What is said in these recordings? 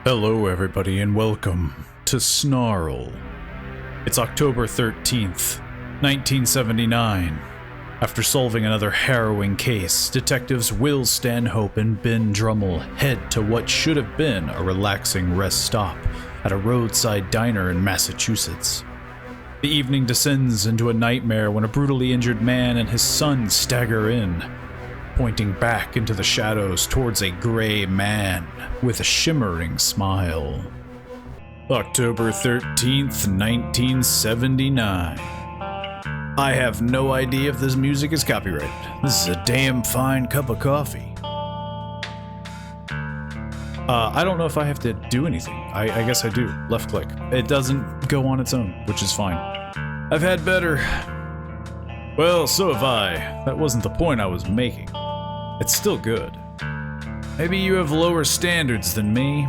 Hello everybody and welcome to Snarl. It's October 13th, 1979. After solving another harrowing case, detectives Will Stanhope and Ben Drummle head to what should have been a relaxing rest stop at a roadside diner in Massachusetts. The evening descends into a nightmare when a brutally injured man and his son stagger in, pointing back into the shadows towards a gray man with a shimmering smile. October 13th, 1979. I have no idea if this music is copyrighted. This is a damn fine cup of coffee. I don't know if I have to do anything. I guess I do. Left click. It doesn't go on its own, which is fine. I've had better. Well, so have I. That wasn't the point I was making. It's still good. Maybe you have lower standards than me.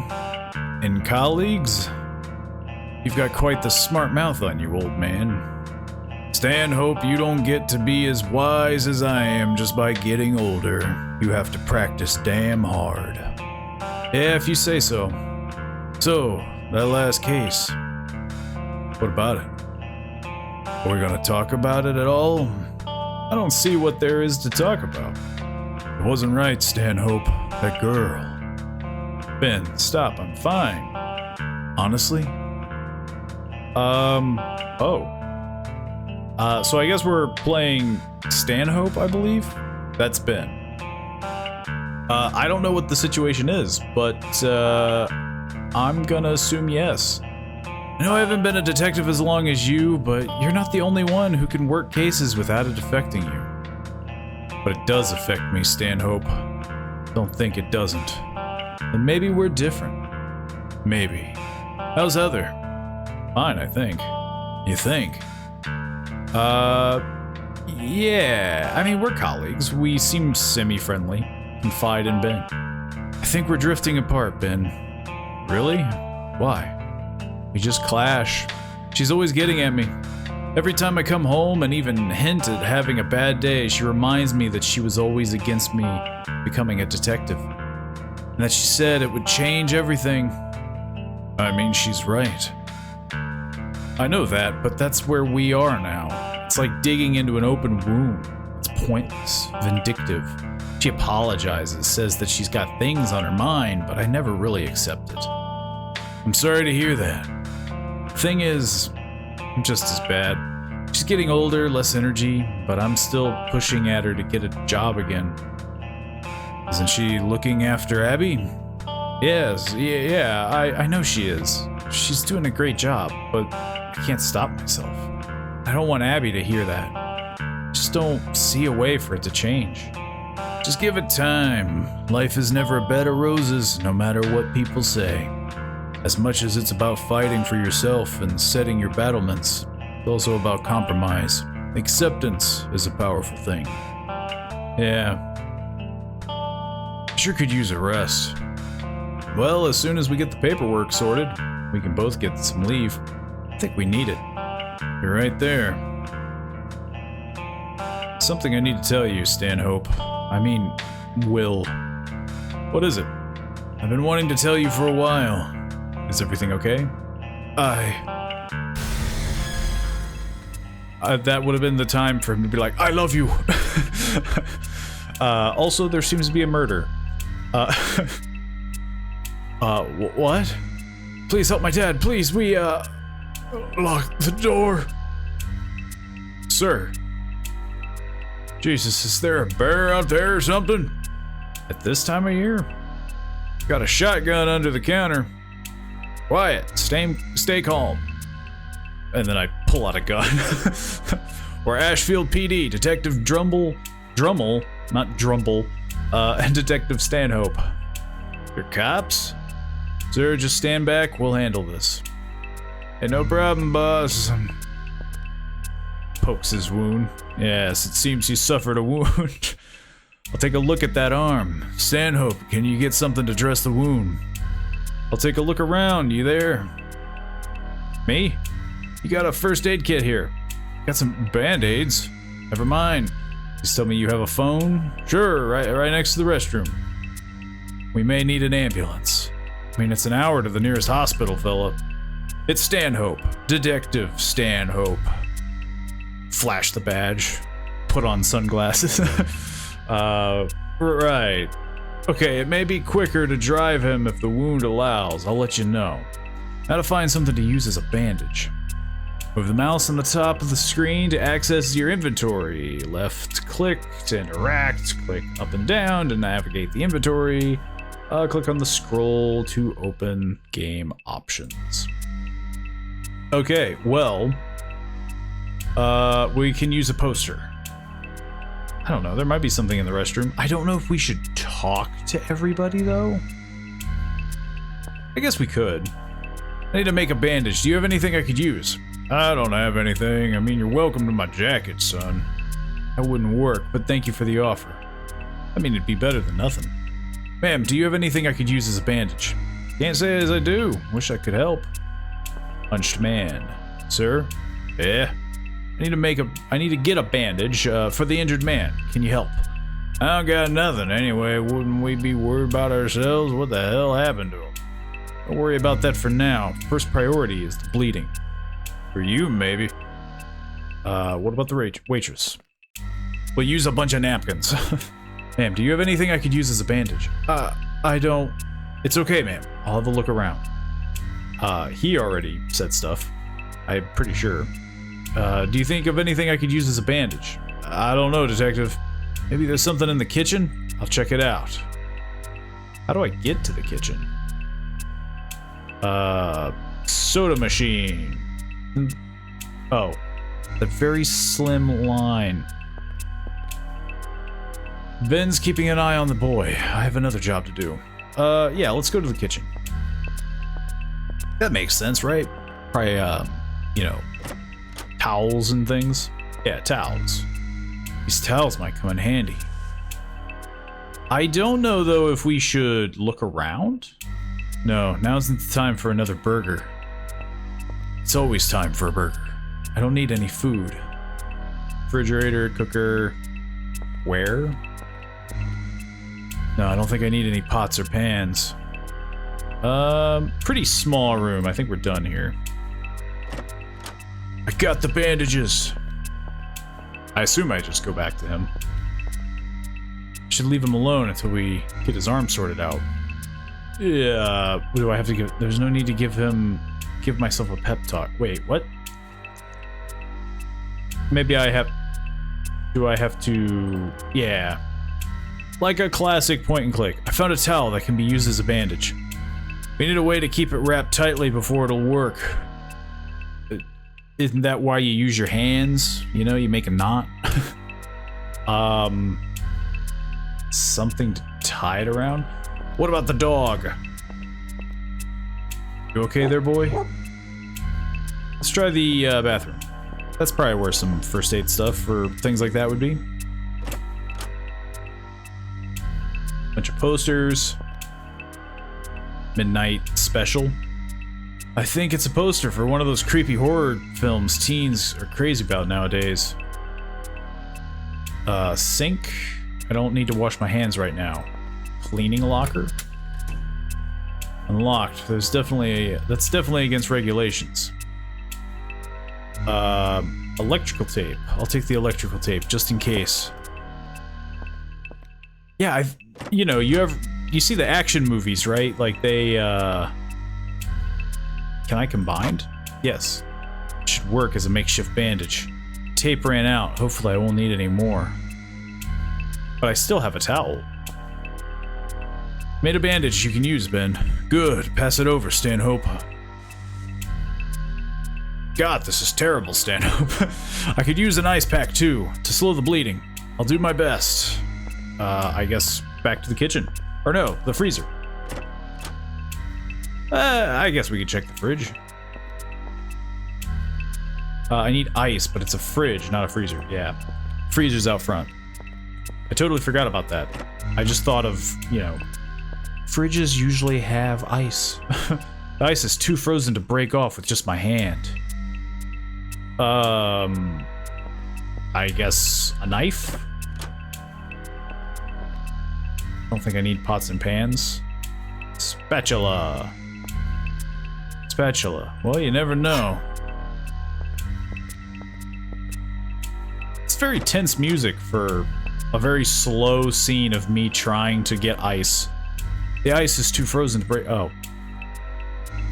And colleagues? You've got quite the smart mouth on you, old man. Stanhope, you don't get to be as wise as I am just by getting older. You have to practice damn hard. Yeah, if you say so. So, that last case. What about it? Are we gonna talk about it at all? I don't see what there is to talk about. It wasn't right, Stanhope. That girl. Ben, stop. I'm fine. Honestly? So I guess we're playing Stanhope, I believe? That's Ben. I don't know what the situation is, but I'm gonna assume yes. I know I haven't been a detective as long as you, but you're not the only one who can work cases without it affecting you. But it does affect me, Stanhope. Don't think it doesn't. And maybe we're different. Maybe. How's Heather? Fine, I think. You think? Yeah. I mean, we're colleagues. We seem semi-friendly. Confide in Ben. I think we're drifting apart, Ben. Really? Why? We just clash. She's always getting at me. Every time I come home and even hint at having a bad day, she reminds me that she was always against me becoming a detective. And that she said it would change everything. I mean, she's right. I know that, but that's where we are now. It's like digging into an open wound. It's pointless, vindictive. She apologizes, says that she's got things on her mind, but I never really accept it. I'm sorry to hear that. Thing is, I'm just as bad. She's getting older, less energy, but I'm still pushing at her to get a job again. Isn't she looking after Abby? Yes, yeah, I know she is. She's doing a great job, but I can't stop myself. I don't want Abby to hear that. Just don't see a way for it to change. Just give it time. Life is never a bed of roses, no matter what people say. As much as it's about fighting for yourself and setting your battlements, it's also about compromise. Acceptance is a powerful thing. Yeah. Sure could use a rest. Well, as soon as we get the paperwork sorted, we can both get some leave. I think we need it. You're right there. Something I need to tell you, Stanhope. I mean, Will. What is it? I've been wanting to tell you for a while. Is everything okay? That would have been the time for him to be like, I love you. Also, there seems to be a murder. What? Please help my dad, please, we, lock the door. Sir. Jesus, is there a bear out there or something? At this time of year? Got a shotgun under the counter. Quiet, stay calm. And then I pull out a gun. We're Ashfield PD, Detective Drummle, not Drumble, and Detective Stanhope. You're cops? Sir, just stand back, we'll handle this. Hey, no problem, boss. Pokes his wound. Yes, it seems he suffered a wound. I'll take a look at that arm. Stanhope, can you get something to dress the wound? I'll take a look around. You there? Me? You got a first aid kit here. Got some band-aids. Never mind. Just tell me you have a phone? Sure, right next to the restroom. We may need an ambulance. I mean, it's an hour to the nearest hospital, Philip. It's Stanhope. Detective Stanhope. Flash the badge. Put on sunglasses. Right. Okay, it may be quicker to drive him if the wound allows. I'll let you know. Now to find something to use as a bandage. Move the mouse on the top of the screen to access your inventory. Left click to interact. Click up and down to navigate the inventory. Click on the scroll to open game options. Okay, well, we can use a poster. I don't know, there might be something in the restroom. I don't know if we should talk to everybody, though. I guess we could. I need to make a bandage. Do you have anything I could use? I don't have anything. I mean, you're welcome to my jacket, son. That wouldn't work, but thank you for the offer. I mean, it'd be better than nothing. Ma'am, do you have anything I could use as a bandage? Can't say as I do. Wish I could help. Punched man. Sir? Yeah? I need to get a bandage for the injured man. Can you help? I don't got nothing. Anyway, wouldn't we be worried about ourselves? What the hell happened to him? Don't worry about that for now. First priority is the bleeding. For you, maybe. What about the waitress? We'll use a bunch of napkins. Ma'am, do you have anything I could use as a bandage? I don't... It's okay, ma'am. I'll have a look around. He already said stuff. I'm pretty sure. Do you think of anything I could use as a bandage? I don't know, detective. Maybe there's something in the kitchen? I'll check it out. How do I get to the kitchen? Soda machine. Oh, the very slim line. Ben's keeping an eye on the boy. I have another job to do. Yeah, let's go to the kitchen. That makes sense, right? Probably, you know, towels and things. Yeah, towels. These towels might come in handy. I don't know, though, if we should look around. No, now's the time for another burger. It's always time for a burger. I don't need any food. Refrigerator, cooker. Where? No, I don't think I need any pots or pans. Pretty small room. I think we're done here. I got the bandages. I assume I just go back to him. Should leave him alone until we get his arm sorted out. Yeah, what do I have to give? There's no need to give myself a pep talk. Wait, what? Maybe I have... Do I have to... Yeah. Like a classic point and click. I found a towel that can be used as a bandage. We need a way to keep it wrapped tightly before it'll work. Isn't that why you use your hands? You know, you make a knot? Something to tie it around? What about the dog? You okay there, boy? Let's try the bathroom. That's probably where some first aid stuff for things like that would be. Bunch of posters. Midnight special. I think it's a poster for one of those creepy horror films teens are crazy about nowadays. Sink. I don't need to wash my hands right now. Cleaning locker. Unlocked. That's definitely against regulations. Electrical tape. I'll take the electrical tape just in case. Yeah, you see the action movies, right? Like they, Can I combine? Yes. It should work as a makeshift bandage. Tape ran out. Hopefully I won't need any more. But I still have a towel. Made a bandage you can use, Ben. Good. Pass it over, Stanhope. God, this is terrible, Stanhope. I could use an ice pack, too, to slow the bleeding. I'll do my best. I guess back to the kitchen. Or no, the freezer. I guess we could check the fridge. I need ice, but it's a fridge, not a freezer. Yeah. Freezer's out front. I totally forgot about that. I just thought of, fridges usually have ice. The ice is too frozen to break off with just my hand. I guess a knife? I don't think I need pots and pans. Spatula. Spatula. Well, you never know. It's very tense music for a very slow scene of me trying to get ice. The ice is too frozen to break. Oh.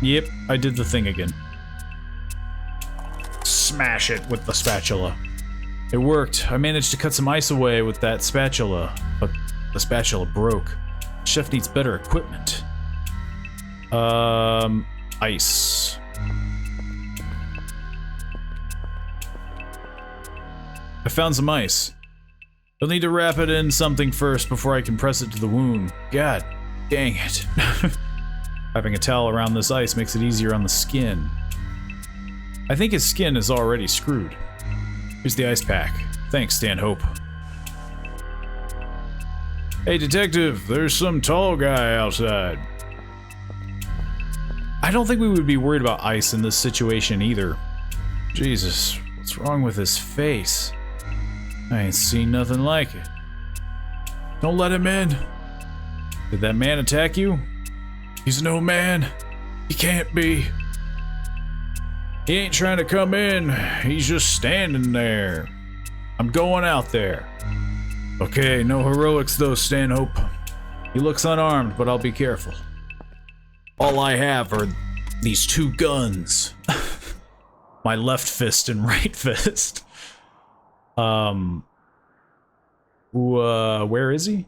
Yep, I did the thing again. Smash it with the spatula. It worked. I managed to cut some ice away with that spatula, but the spatula broke. Chef needs better equipment. Ice. I found some ice. You'll need to wrap it in something first before I can press it to the wound. God dang it. Wrapping a towel around this ice makes it easier on the skin. I think his skin is already screwed. Here's the ice pack. Thanks, Stanhope. Hey, detective, there's some tall guy outside. I don't think we would be worried about ice in this situation either. Jesus, what's wrong with his face? I ain't seen nothing like it. Don't let him in. Did that man attack you? He's no man. He can't be. He ain't trying to come in. He's just standing there. I'm going out there. Okay, no heroics though, Stanhope. He looks unarmed, but I'll be careful. All I have are these two guns. My left fist and right fist. Where is he?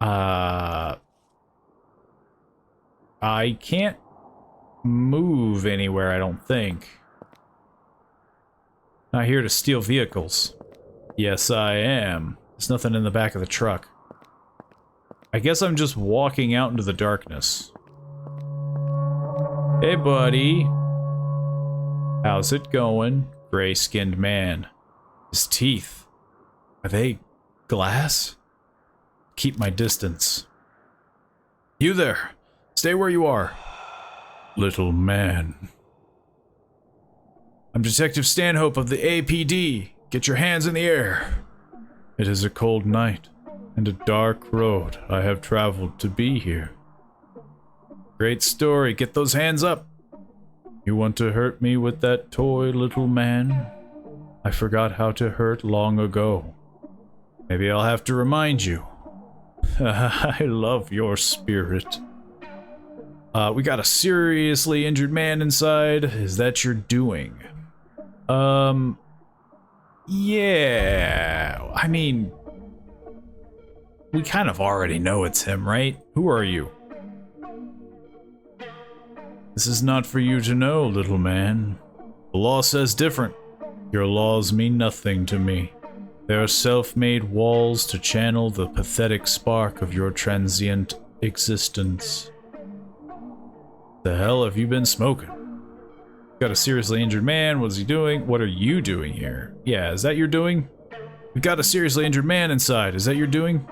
I can't move anywhere, I don't think. Not here to steal vehicles. Yes, I am. There's nothing in the back of the truck. I guess I'm just walking out into the darkness. Hey, buddy. How's it going? Gray-skinned man. His teeth. Are they glass? Keep my distance. You there. Stay where you are. Little man. I'm Detective Stanhope of the APD. Get your hands in the air. It is a cold night and a dark road I have traveled to be here. Great story. Get those hands up. You want to hurt me with that toy, little man? I forgot how to hurt long ago. Maybe I'll have to remind you. I love your spirit. We got a seriously injured man inside. Is that your doing? Yeah. I mean, we kind of already know it's him, right? Who are you? This is not for you to know, little man. The law says different. Your laws mean nothing to me. They are self-made walls to channel the pathetic spark of your transient existence. The hell have you been smoking? Got a seriously injured man. What is he doing? What are you doing here? Yeah, is that your doing? We've got a seriously injured man inside. Is that your doing?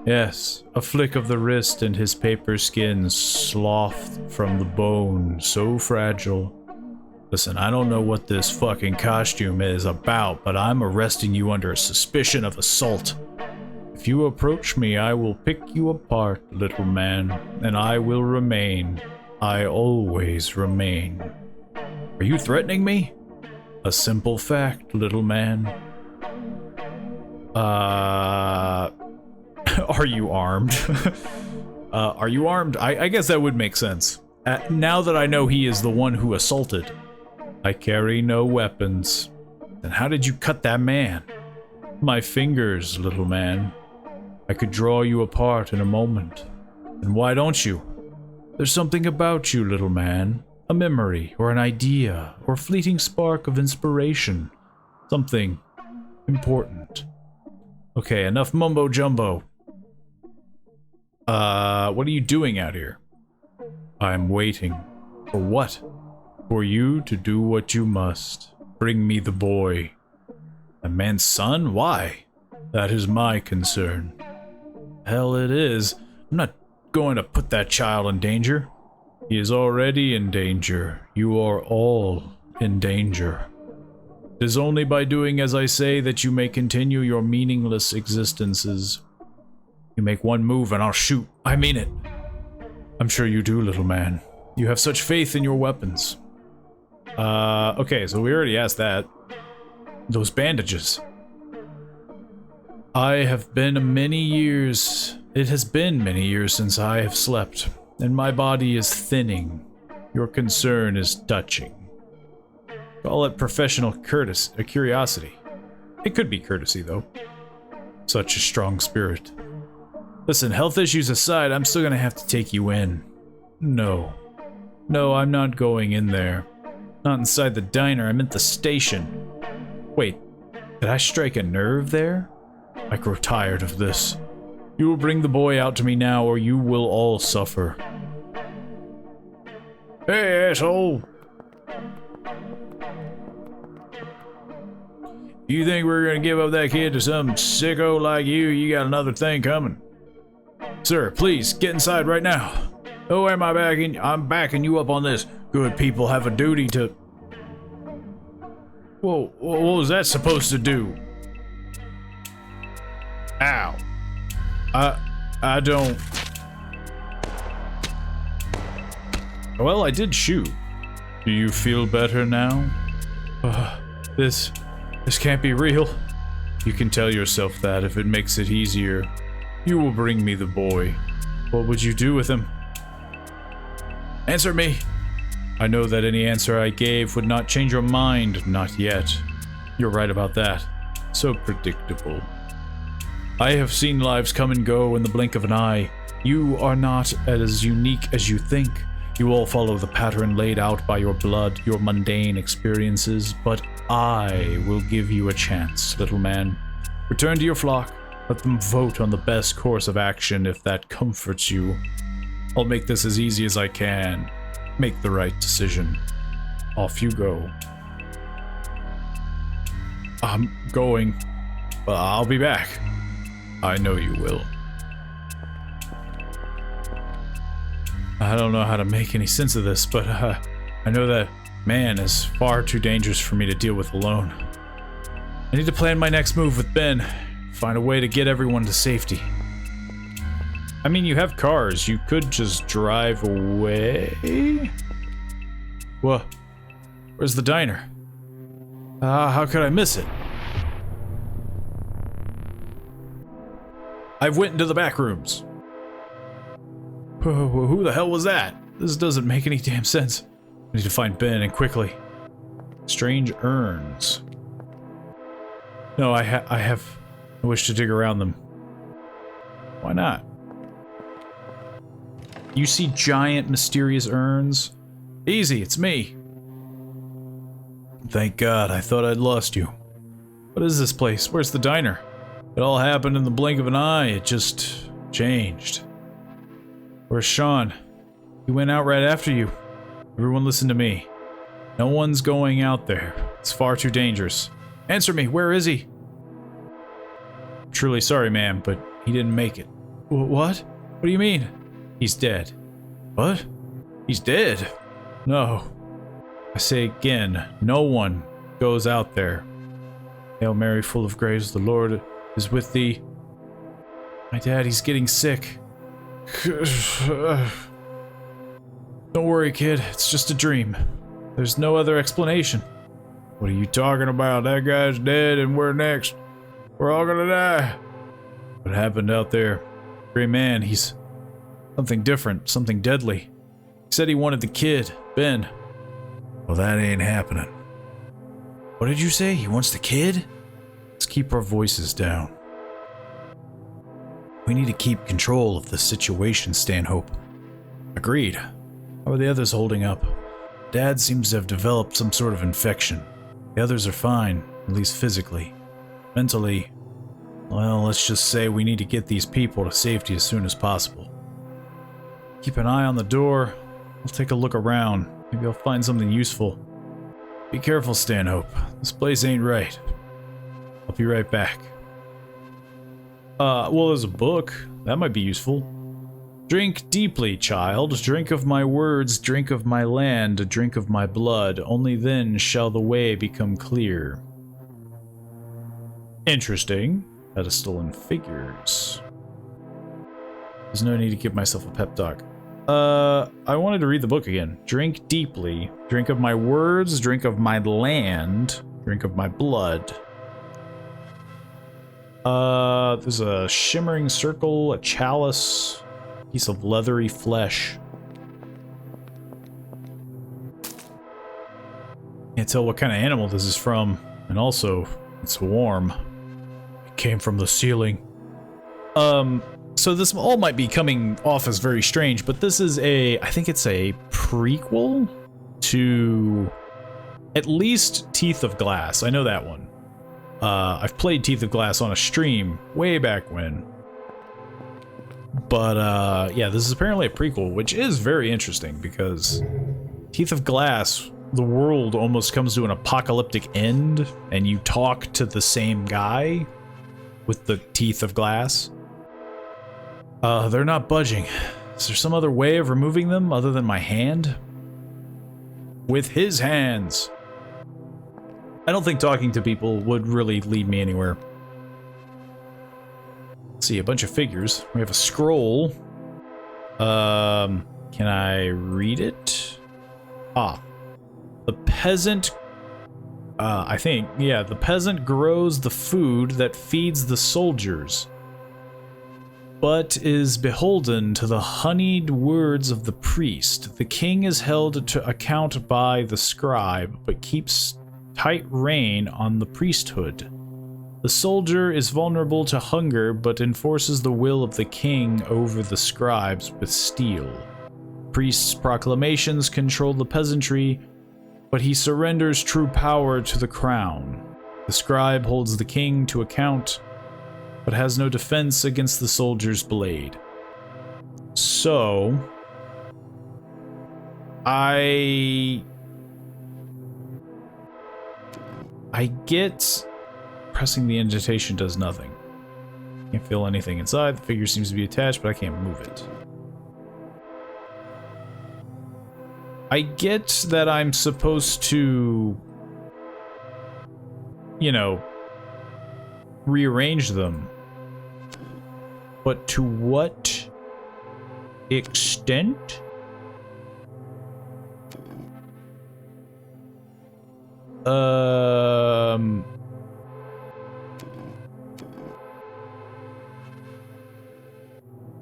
Yes, a flick of the wrist and his paper skin slothed from the bone, so fragile. Listen, I don't know what this fucking costume is about, but I'm arresting you under a suspicion of assault. If you approach me, I will pick you apart, little man, and I will remain. I always remain. Are you threatening me? A simple fact, little man. Are you armed? Are you armed? I guess that would make sense. Now that I know he is the one who assaulted. I carry no weapons. Then how did you cut that man? My fingers, little man. I could draw you apart in a moment. And why don't you? There's something about you, little man. A memory, or an idea, or a fleeting spark of inspiration. Something important. Okay, enough mumbo-jumbo. What are you doing out here? I'm waiting. For what? For you to do what you must. Bring me the boy. A man's son? Why? That is my concern. Hell it is. I'm not going to put that child in danger. He is already in danger. You are all in danger. It is only by doing as I say that you may continue your meaningless existences. You make one move and I'll shoot. I mean it. I'm sure you do, little man. You have such faith in your weapons. Okay, so we already asked that. Those bandages. It has been many years since I have slept, and my body is thinning. Your concern is touching. Call it professional curiosity. It could be courtesy, though. Such a strong spirit. Listen, health issues aside, I'm still gonna have to take you in. No. No, I'm not going in there. Not inside the diner, I'm at the station. Wait, did I strike a nerve there? I grow tired of this. You will bring the boy out to me now, or you will all suffer. Hey, asshole! You think we're gonna give up that kid to some sicko like you? You got another thing coming. Sir, please, get inside right now. Oh, am I backing? I'm backing you up on this. Good people have a duty to... Whoa, what was that supposed to do? Ow. I don't... Well, I did shoot. Do you feel better now? This can't be real. You can tell yourself that if it makes it easier. You will bring me the boy. What would you do with him? Answer me! I know that any answer I gave would not change your mind, not yet. You're right about that. So predictable. I have seen lives come and go in the blink of an eye. You are not as unique as you think. You all follow the pattern laid out by your blood, your mundane experiences, but I will give you a chance, little man. Return to your flock. Let them vote on the best course of action if that comforts you. I'll make this as easy as I can. Make the right decision. Off you go. I'm going, but I'll be back. I know you will. I don't know how to make any sense of this, but I know that man is far too dangerous for me to deal with alone. I need to plan my next move with Ben. Find a way to get everyone to safety. I mean, you have cars. You could just drive away. What? Where's the diner? How could I miss it? I've went into the back rooms. Who the hell was that? This doesn't make any damn sense. I need to find Ben, and quickly. Strange urns. No, I wish to dig around them. Why not? You see giant, mysterious urns? Easy, it's me. Thank God, I thought I'd lost you. What is this place? Where's the diner? It all happened in the blink of an eye. It just changed. Where's Sean? He went out right after you. Everyone listen to me. No one's going out there. It's far too dangerous. Answer me, where is he? Truly sorry, ma'am, but he didn't make it. What? What do you mean? He's dead. What? He's dead? No. I say again, no one goes out there. Hail Mary, full of grace, the Lord is with thee. My dad, he's getting sick. Don't worry, kid. It's just a dream. There's no other explanation. What are you talking about? That guy's dead and we're next. We're all gonna die. What happened out there? Gray man, he's something different, something deadly. He said he wanted the kid, Ben. Well, that ain't happening. What did you say? He wants the kid? Let's keep our voices down. We need to keep control of the situation, Stanhope. Agreed. How are the others holding up? Dad seems to have developed some sort of infection. The others are fine, at least physically. Mentally, well, let's just say we need to get these people to safety as soon as possible. Keep an eye on the door. I'll take a look around. Maybe I'll find something useful. Be careful, Stanhope. This place ain't right. I'll be right back. Well, there's a book. That might be useful. Drink deeply, child. Drink of my words, drink of my land, drink of my blood. Only then shall the way become clear. Interesting. Pedestal and figures. There's no need to give myself a pep talk. I wanted to read the book again. Drink deeply. Drink of my words, drink of my land, drink of my blood. There's a shimmering circle, a chalice, piece of leathery flesh. Can't tell what kind of animal this is from, and also, it's warm. It came from the ceiling. So this all might be coming off as very strange, but this is I think it's a prequel to at least Teeth of Glass. I know that one. I've played Teeth of Glass on a stream way back when. But yeah, this is apparently a prequel, which is very interesting because Teeth of Glass, the world almost comes to an apocalyptic end, and you talk to the same guy with the teeth of glass. They're not budging. Is there some other way of removing them other than my hand? With his hands. I don't think talking to people would really lead me anywhere. Let's see, a bunch of figures. We have a scroll. Can I read it? Ah. The peasant... I think, yeah, the peasant grows the food that feeds the soldiers, but is beholden to the honeyed words of the priest. The king is held to account by the scribe, but keeps tight rein on the priesthood. The soldier is vulnerable to hunger, but enforces the will of the king over the scribes with steel. Priest's proclamations control the peasantry, but he surrenders true power to the crown. The scribe holds the king to account, but has no defense against the soldier's blade. So, I get pressing the indentation does nothing. Can't feel anything inside. The figure seems to be attached, but I can't move it. I get that I'm supposed to, you know, rearrange them. But to what extent?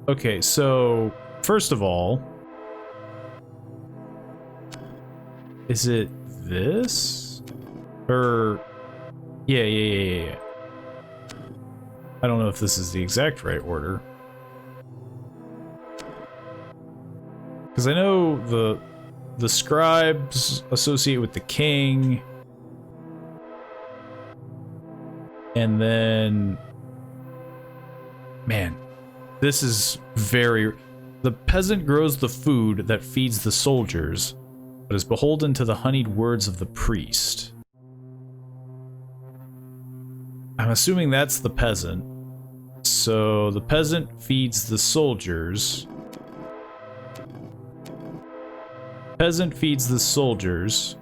Okay, so first of all, is it this? Or yeah. I don't know if this is the exact right order. Because I know the scribes associate with the king. And then, man, this is very... The peasant grows the food that feeds the soldiers, but is beholden to the honeyed words of the priest. I'm assuming that's the peasant. So the peasant feeds the soldiers. Peasant feeds the soldiers.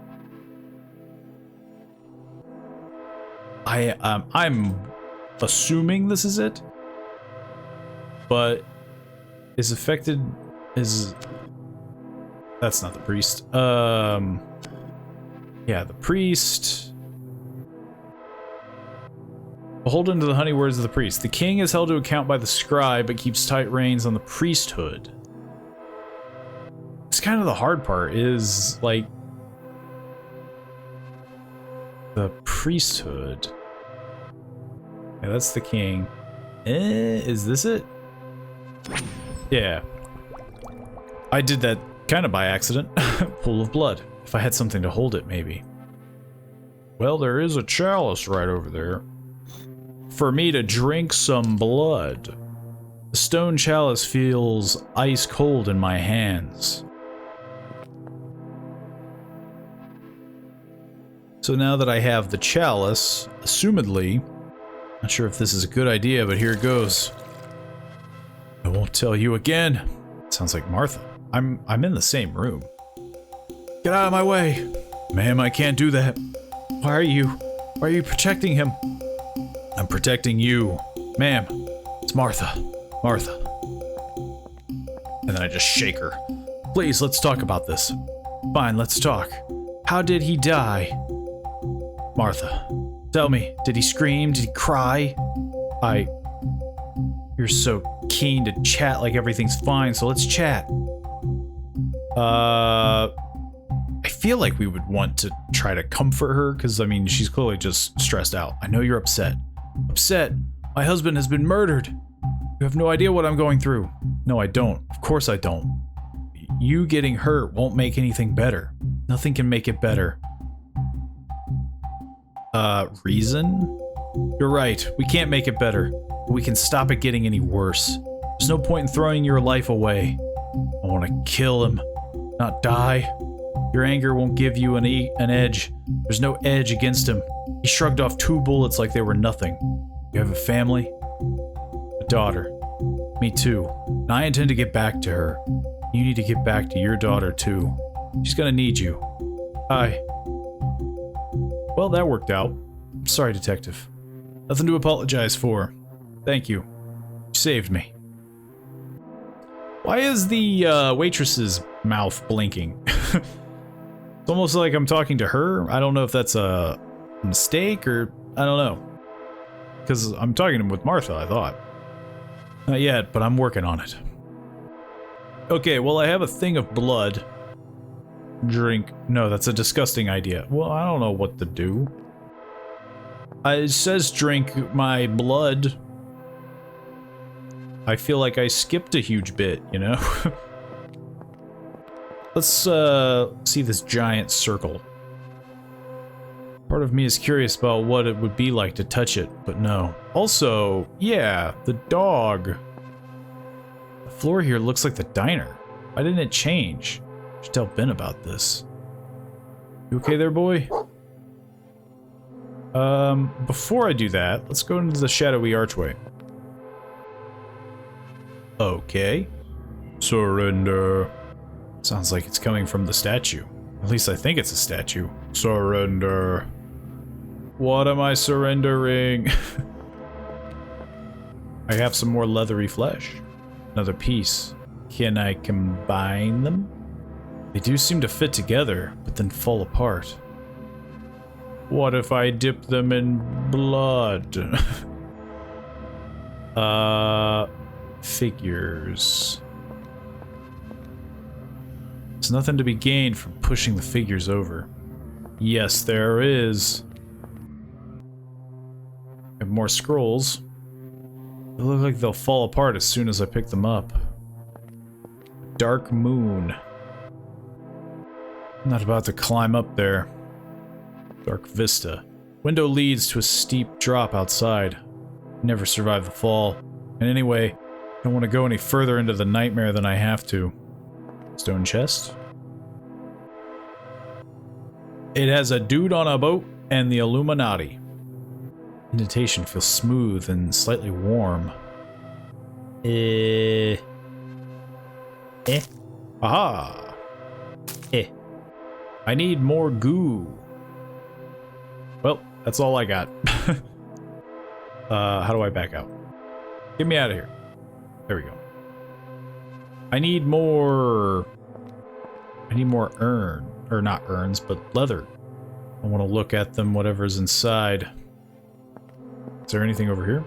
I'm assuming this is it, but is affected is that's not the priest. Yeah, the priest. Beholden to the honey words of the priest. The king is held to account by the scribe, but keeps tight reins on the priesthood. It's kind of the hard part, is like the priesthood. Yeah, that's the king. Is this it? Yeah. I did that kind of by accident. Pool of blood. If I had something to hold it, maybe. Well, there is a chalice right over there. For me to drink some blood. The stone chalice feels ice cold in my hands. So now that I have the chalice, assumedly, not sure if this is a good idea, but here it goes. I won't tell you again. Sounds like Martha. I'm in the same room. Get out of my way. Ma'am, I can't do that. Why are you protecting him? I'm protecting you. Ma'am, it's Martha. Martha. And then I just shake her. Please, let's talk about this. Fine, let's talk. How did he die? Martha, tell me, did he scream? Did he cry? You're so keen to chat like everything's fine, so let's chat. I feel like we would want to try to comfort her, because, I mean, she's clearly just stressed out. I know you're upset. Upset? My husband has been murdered. You have no idea what I'm going through. No, I don't. Of course I don't. You getting hurt won't make anything better. Nothing can make it better. Reason? You're right. We can't make it better. But we can stop it getting any worse. There's no point in throwing your life away. I want to kill him, not die. Your anger won't give you an edge. There's no edge against him. He shrugged off 2 bullets like they were nothing. You have a family? A daughter. Me too. And I intend to get back to her. You need to get back to your daughter too. She's gonna need you. Hi. Well, that worked out. I'm sorry, Detective. Nothing to apologize for. Thank you. You saved me. Why is the waitress's mouth blinking? It's almost like I'm talking to her. I don't know if that's a mistake or I don't know. Because I'm talking with Martha, I thought. Not yet, but I'm working on it. Okay, well, I have a thing of blood. Drink. No, that's a disgusting idea. Well, I don't know what to do. It says drink my blood. I feel like I skipped a huge bit, you know? Let's see this giant circle. Part of me is curious about what it would be like to touch it, but no. Also, yeah, the dog. The floor here looks like the diner. Why didn't it change? I should tell Ben about this. You okay there, boy? Before I do that, let's go into the shadowy archway. Okay. Surrender. Sounds like it's coming from the statue. At least I think it's a statue. Surrender. What am I surrendering? I have some more leathery flesh. Another piece. Can I combine them? They do seem to fit together, but then fall apart. What if I dip them in blood? Figures. There's nothing to be gained from pushing the figures over. Yes, there is. I have more scrolls. They look like they'll fall apart as soon as I pick them up. Dark moon. I'm not about to climb up there. Dark vista. Window leads to a steep drop outside. Never survived the fall. And anyway, I don't want to go any further into the nightmare than I have to. Stone chest. It has a dude on a boat and the Illuminati. Indentation feels smooth and slightly warm. Aha! I need more goo. Well, that's all I got. How do I back out? Get me out of here. There we go. I need more or not urns, but leather. I want to look at them, whatever's inside. Is there anything over here?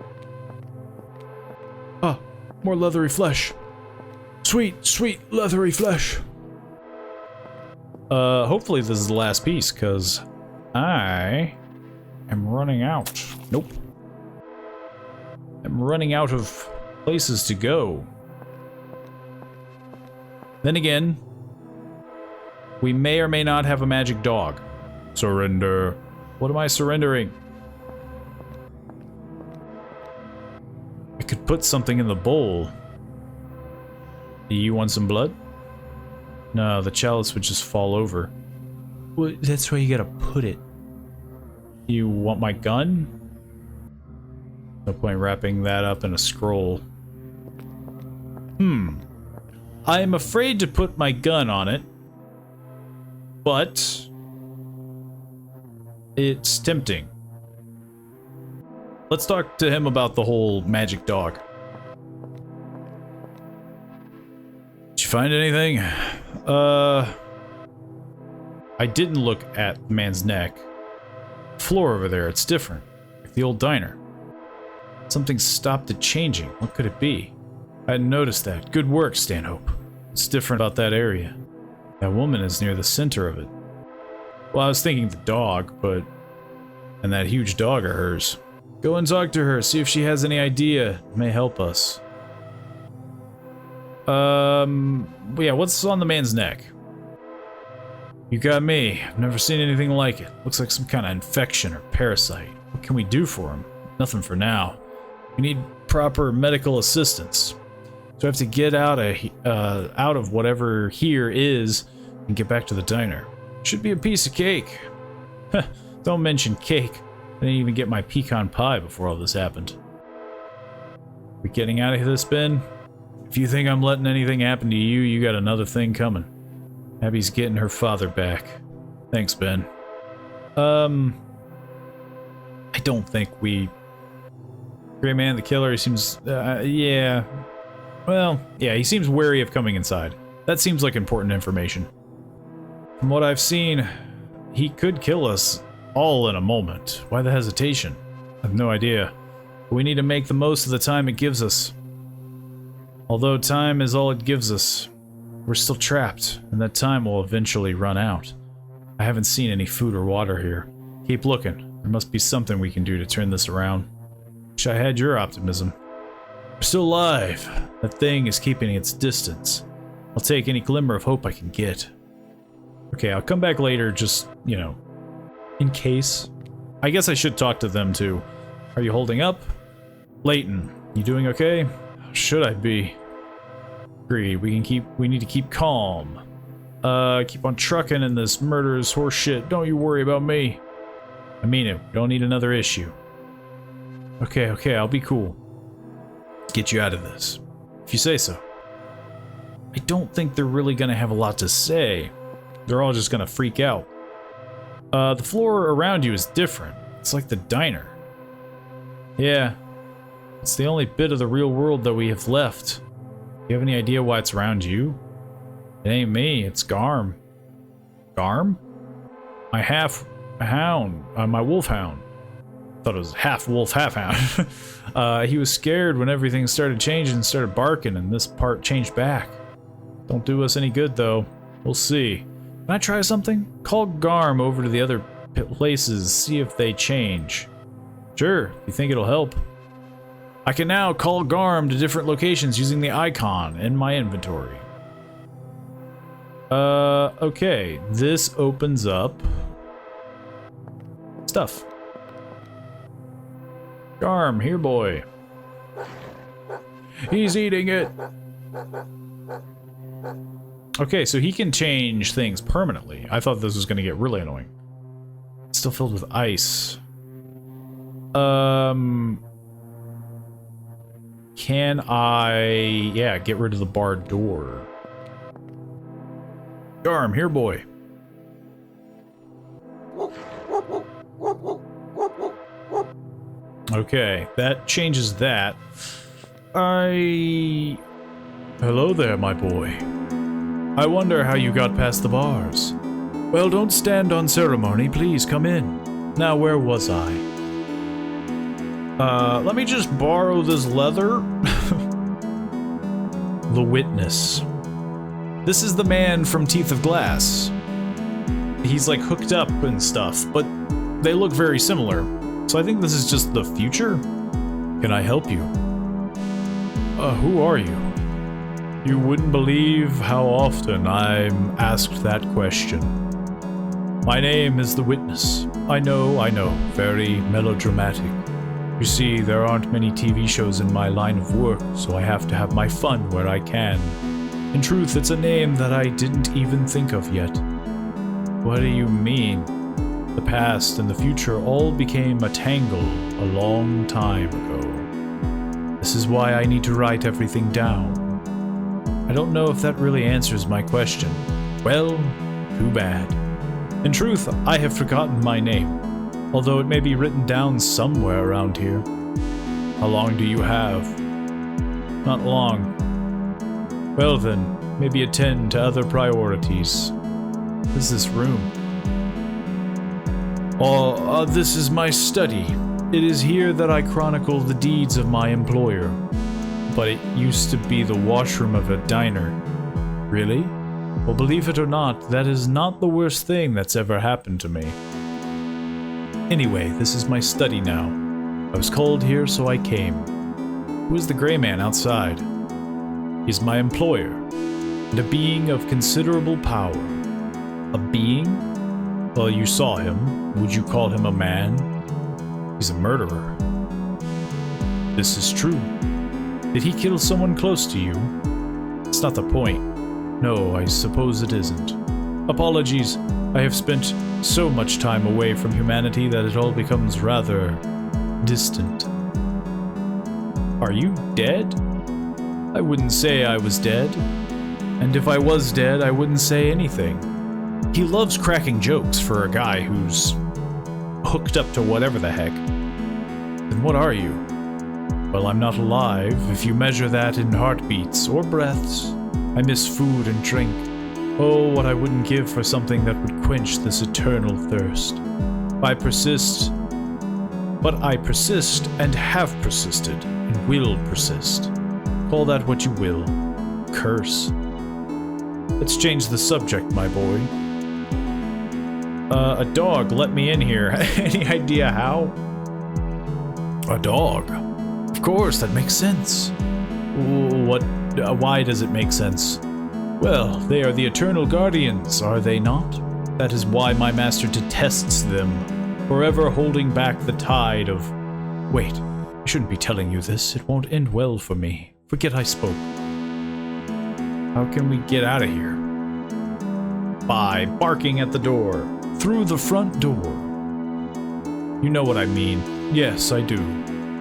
Ah, more leathery flesh. Sweet, sweet leathery flesh. Hopefully this is the last piece, because I am running out. Nope. I'm running out of places to go. Then again, we may or may not have a magic dog. Surrender. What am I surrendering? I could put something in the bowl. Do you want some blood? No, the chalice would just fall over. Well, that's where you gotta put it. You want my gun? No point wrapping that up in a scroll. I am afraid to put my gun on it, but it's tempting. Let's talk to him about the whole magic dog. find anything? I didn't look at the man's neck. Floor over there, it's different. Like the old diner. Something stopped it changing. What could it be? I hadn't noticed that. Good work, Stanhope. What's different about that area? That woman is near the center of it. Well, I was thinking the dog, but... And that huge dog of hers. Go and talk to her, see if she has any idea. It may help us. Yeah, what's on the man's neck? You got me. I've never seen anything like it. Looks like some kind of infection or parasite. What can we do for him? Nothing for now. We need proper medical assistance. So I have to get out of whatever here is and get back to the diner. Should be a piece of cake. Don't mention cake. I didn't even get my pecan pie before all this happened. We getting out of this, Ben? If you think I'm letting anything happen to you, you got another thing coming. Abby's getting her father back. Thanks, Ben. I don't think we... Gray Man, the killer, he seems... yeah. Well, yeah, he seems wary of coming inside. That seems like important information. From what I've seen, he could kill us all in a moment. Why the hesitation? I have no idea. But we need to make the most of the time it gives us. Although time is all it gives us, we're still trapped, and that time will eventually run out. I haven't seen any food or water here. Keep looking. There must be something we can do to turn this around. Wish I had your optimism. We're still alive. That thing is keeping its distance. I'll take any glimmer of hope I can get. Okay, I'll come back later, just, you know, in case. I guess I should talk to them too. Are you holding up? Layton, you doing okay? Should I be? Agreed. We need to keep calm. Keep on trucking in this murderous horse shit. Don't you worry about me. I mean it. Don't need another issue. Okay, I'll be cool. Get you out of this. If you say so. I don't think they're really gonna have a lot to say. They're all just gonna freak out. The floor around you is different. It's like the diner. Yeah. It's the only bit of the real world that we have left. You have any idea why it's around you? It ain't me, it's Garm. Garm? My half-hound, my wolfhound. Thought it was half wolf, half hound. He was scared when everything started changing and started barking, and this part changed back. Don't do us any good, though. We'll see. Can I try something? Call Garm over to the other places, see if they change. Sure, if you think it'll help. I can now call Garm to different locations using the icon in my inventory. Okay. This opens up stuff. Garm, here boy. He's eating it. Okay, so he can change things permanently. I thought this was going to get really annoying. It's still filled with ice. Can I... yeah, get rid of the barred door. Garm, here boy. Okay, that changes that. Hello there, my boy. I wonder how you got past the bars. Well, don't stand on ceremony, please come in. Now, where was I? Let me just borrow this leather. The Witness. This is the man from Teeth of Glass. He's like hooked up and stuff, but they look very similar. So I think this is just the future? Can I help you? Who are you? You wouldn't believe how often I'm asked that question. My name is The Witness. I know, very melodramatic. You see, there aren't many TV shows in my line of work, so I have to have my fun where I can. In truth, it's a name that I didn't even think of yet. What do you mean? The past and the future all became a tangle a long time ago. This is why I need to write everything down. I don't know if that really answers my question. Well, too bad. In truth, I have forgotten my name, although it may be written down somewhere around here. How long do you have? Not long. Well then, maybe attend to other priorities. What is this room? This is my study. It is here that I chronicle the deeds of my employer. But it used to be the washroom of a diner. Really? Well, believe it or not, that is not the worst thing that's ever happened to me. Anyway, this is my study now. I was called here, so I came. Who is the gray man outside? He's my employer, and a being of considerable power. A being? Well, you saw him. Would you call him a man? He's a murderer. This is true. Did he kill someone close to you? That's not the point. No, I suppose it isn't. Apologies. I have spent so much time away from humanity that it all becomes rather distant. Are you dead? I wouldn't say I was dead. And if I was dead, I wouldn't say anything. He loves cracking jokes for a guy who's hooked up to whatever the heck. Then what are you? Well, I'm not alive, if you measure that in heartbeats or breaths. I miss food and drink. Oh, what I wouldn't give for something that would quench this eternal thirst. I persist and have persisted and will persist. Call that what you will. Curse. Let's change the subject, my boy. A dog let me in here. Any idea how? A dog? Of course, that makes sense. Why does it make sense? Well, they are the eternal guardians, are they not? That is why my master detests them, forever holding back the tide of... Wait, I shouldn't be telling you this. It won't end well for me. Forget I spoke. How can we get out of here? By barking at the door. Through the front door. You know what I mean. Yes, I do.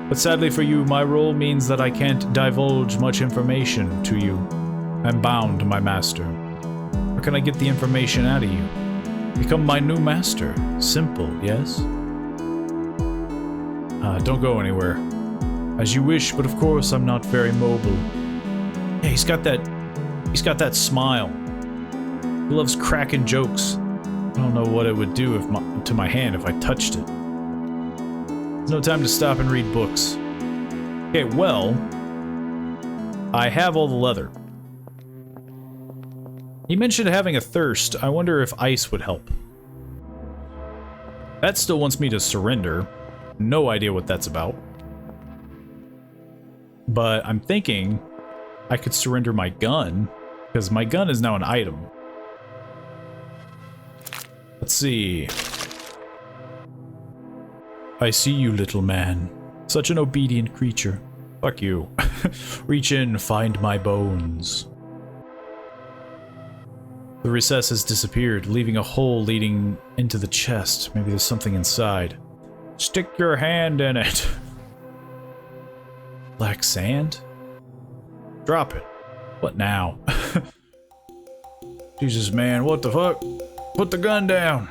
But sadly for you, my role means that I can't divulge much information to you. I'm bound to my master. How can I get the information out of you? Become my new master. Simple, yes? Don't go anywhere. As you wish, but of course I'm not very mobile. Yeah, he's got that smile. He loves cracking jokes. I don't know what it would do to my hand if I touched it. There's no time to stop and read books. Okay, well, I have all the leather. He mentioned having a thirst. I wonder if ice would help. That still wants me to surrender. No idea what that's about. But I'm thinking I could surrender my gun, because my gun is now an item. Let's see. I see you, little man. Such an obedient creature. Fuck you. Reach in, find my bones. The recess has disappeared, leaving a hole leading into the chest. Maybe there's something inside. Stick your hand in it. Black sand? Drop it. What now? Jesus, man, what the fuck? Put the gun down.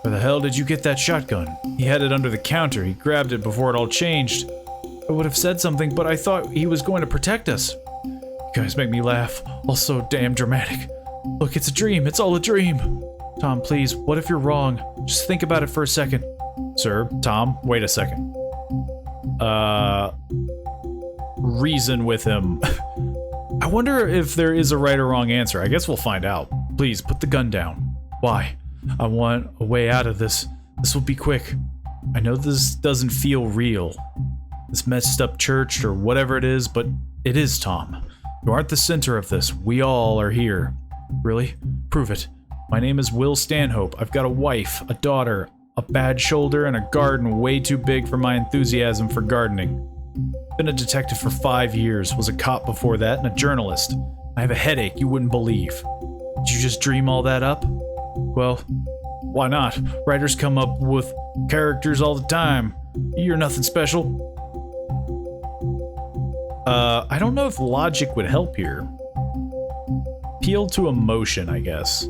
Where the hell did you get that shotgun? He had it under the counter. He grabbed it before it all changed. I would have said something, but I thought he was going to protect us. You guys make me laugh. All so damn dramatic. Look, it's a dream. It's all a dream. Tom, please, what if you're wrong? Just think about it for a second. Sir, Tom, wait a second. Reason with him. I wonder if there is a right or wrong answer. I guess we'll find out. Please, put the gun down. Why? I want a way out of this. This will be quick. I know this doesn't feel real. This messed up church or whatever it is, but it is, Tom. You aren't the center of this. We all are here. Really? Prove it. My name is Will Stanhope. I've got a wife, a daughter, a bad shoulder, and a garden way too big for my enthusiasm for gardening. Been a detective for 5 years, was a cop before that, and a journalist. I have a headache you wouldn't believe. Did you just dream all that up? Well, why not? Writers come up with characters all the time. You're nothing special. I don't know if logic would help here. Appeal to emotion, I guess.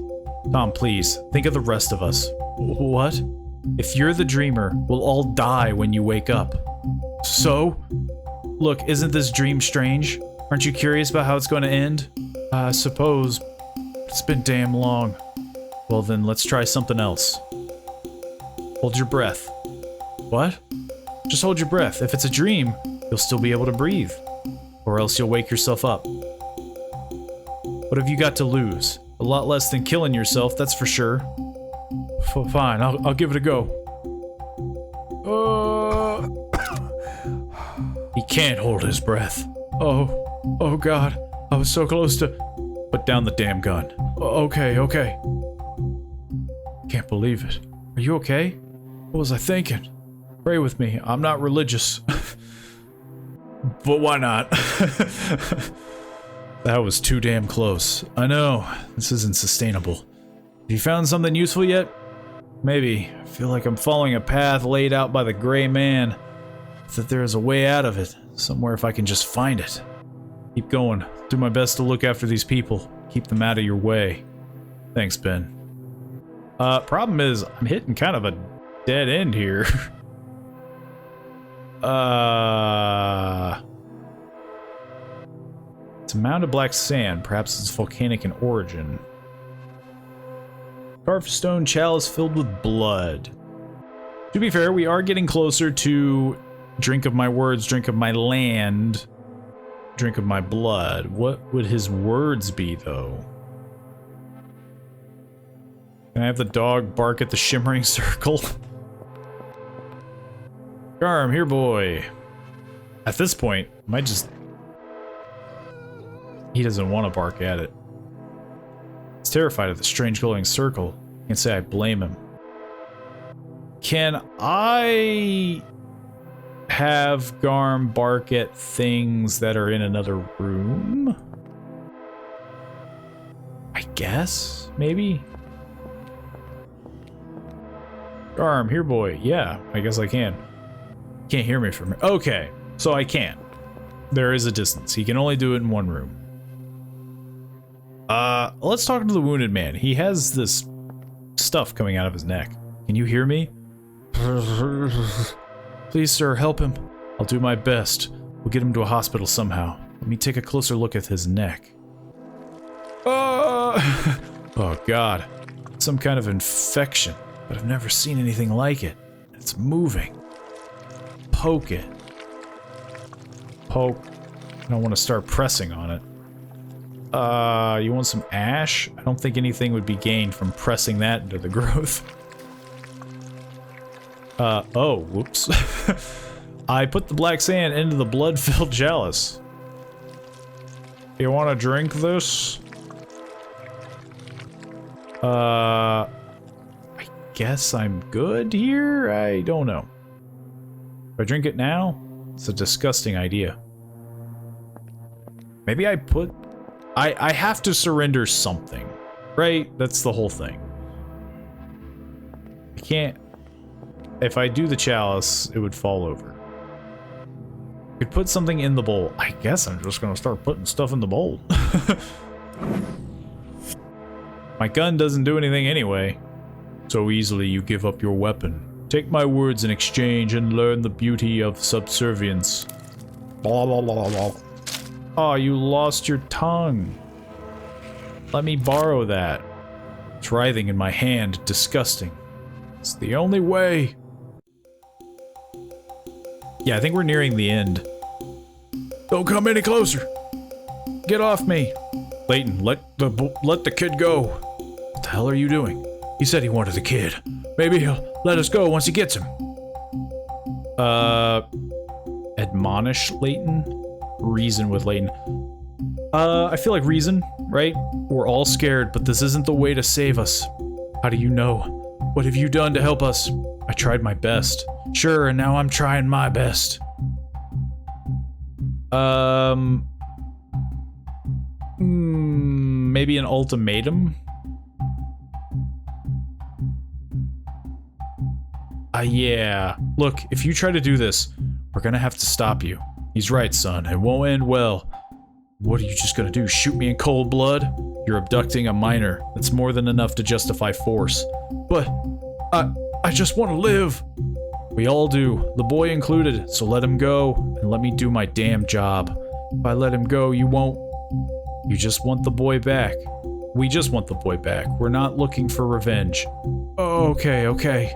Tom, please, think of the rest of us. What? If you're the dreamer, we'll all die when you wake up. So? Look, isn't this dream strange? Aren't you curious about how it's going to end? I suppose. It's been damn long. Well then, let's try something else. Hold your breath. What? Just hold your breath. If it's a dream, you'll still be able to breathe. Or else you'll wake yourself up. What have you got to lose? A lot less than killing yourself, that's for sure. Fine, I'll give it a go. He can't hold his breath. Oh God, I was so close to... Put down the damn gun. Okay. Can't believe it. Are you okay? What was I thinking? Pray with me, I'm not religious. But why not? That was too damn close. I know, this isn't sustainable. Have you found something useful yet? Maybe. I feel like I'm following a path laid out by the gray man. That there is a way out of it. Somewhere if I can just find it. Keep going. Do my best to look after these people. Keep them out of your way. Thanks, Ben. Problem is, I'm hitting kind of a dead end here. It's a mound of black sand. Perhaps it's volcanic in origin. Carved stone chalice filled with blood. To be fair, we are getting closer to drink of my words, drink of my land, drink of my blood. What would his words be, though? Can I have the dog bark at the shimmering circle? Garm, here, boy. At this point, I might just... He doesn't want to bark at it. He's terrified of the strange glowing circle. I can't say I blame him. Can I have Garm bark at things that are in another room? I guess? Maybe? Garm, here, boy. Yeah, I guess I can. Can't hear me from here. Okay, so I can. There is a distance. He can only do it in one room. Let's talk to the wounded man. He has this stuff coming out of his neck. Can you hear me? Please, sir, help him. I'll do my best. We'll get him to a hospital somehow. Let me take a closer look at his neck. Oh, God. Some kind of infection, but I've never seen anything like it. It's moving. Poke it. Poke. I don't want to start pressing on it. You want some ash? I don't think anything would be gained from pressing that into the growth. Oh, whoops. I put the black sand into the blood-filled chalice. You want to drink this? I guess I'm good here? I don't know. If I drink it now? It's a disgusting idea. Maybe I put... I have to surrender something, right? That's the whole thing. I can't... If I do the chalice, it would fall over. I could put something in the bowl. I guess I'm just gonna start putting stuff in the bowl. My gun doesn't do anything anyway. So easily you give up your weapon. Take my words in exchange and learn the beauty of subservience. Blah, blah, blah, blah. Oh, you lost your tongue. Let me borrow that. It's writhing in my hand. Disgusting. It's the only way. Yeah, I think we're nearing the end. Don't come any closer. Get off me. Layton, let the kid go. What the hell are you doing? He said he wanted the kid. Maybe he'll let us go once he gets him. Admonish Layton? Reason with Layton. I feel like reason, right? We're all scared, but this isn't the way to save us. How do you know? What have you done to help us? I tried my best. Sure, and now I'm trying my best. Maybe an ultimatum? Yeah. Look, if you try to do this, we're gonna have to stop you. He's right, son. It won't end well. What are you just gonna do? Shoot me in cold blood? You're abducting a minor. That's more than enough to justify force. But I just want to live. We all do, the boy included, so let him go and let me do my damn job. If I let him go, you won't... You just want the boy back. We just want the boy back. We're not looking for revenge. Okay, okay.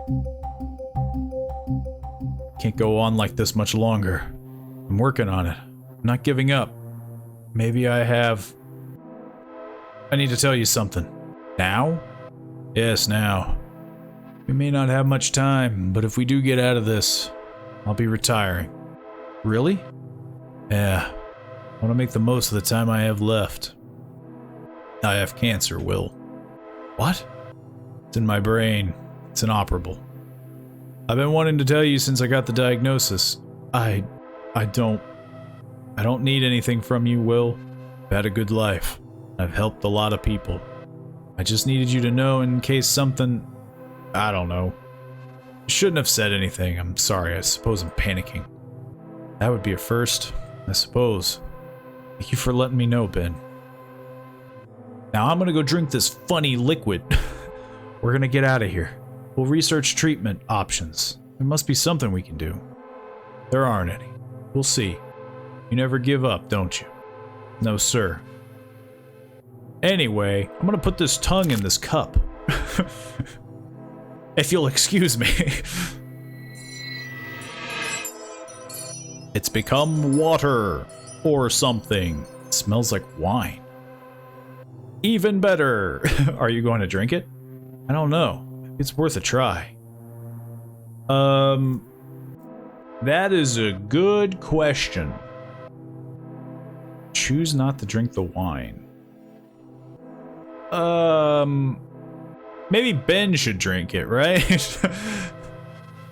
Can't go on like this much longer. I'm working on it. I'm not giving up. Maybe I have... I need to tell you something. Now? Yes, now. We may not have much time, but if we do get out of this, I'll be retiring. Really? Yeah. I want to make the most of the time I have left. I have cancer, Will. What? It's in my brain. It's inoperable. I've been wanting to tell you since I got the diagnosis. I don't need anything from you, Will. I've had a good life. I've helped a lot of people. I just needed you to know in case something... I don't know. Shouldn't have said anything. I'm sorry. I suppose I'm panicking. That would be a first, I suppose. Thank you for letting me know, Ben. Now I'm gonna go drink this funny liquid. We're gonna get out of here. We'll research treatment options. There must be something we can do. There aren't any. We'll see. You never give up, don't you? No, sir. Anyway, I'm gonna put this tongue in this cup. If you'll excuse me. It's become water or something. It smells like wine. Even better. Are you going to drink it? I don't know. It's worth a try. That is a good question. Choose not to drink the wine. Maybe Ben should drink it, right?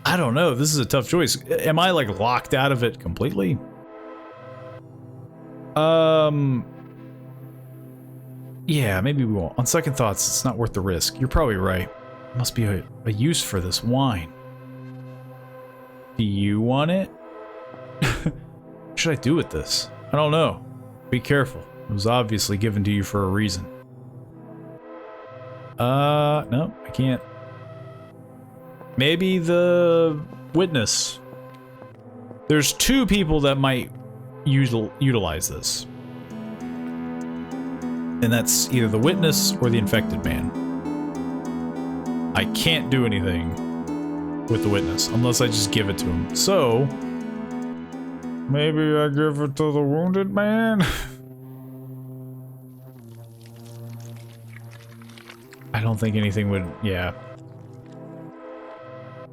I don't know. This is a tough choice. Am I like locked out of it completely? Yeah, maybe we won't. On second thoughts, it's not worth the risk. You're probably right. There must be a use for this wine. Do you want it? What should I do with this? I don't know. Be careful. It was obviously given to you for a reason. No, I can't. Maybe the witness. There's two people that might utilize this. And that's either the witness or the infected man. I can't do anything with the witness unless I just give it to him. So, maybe I give it to the wounded man? I don't think anything would, yeah.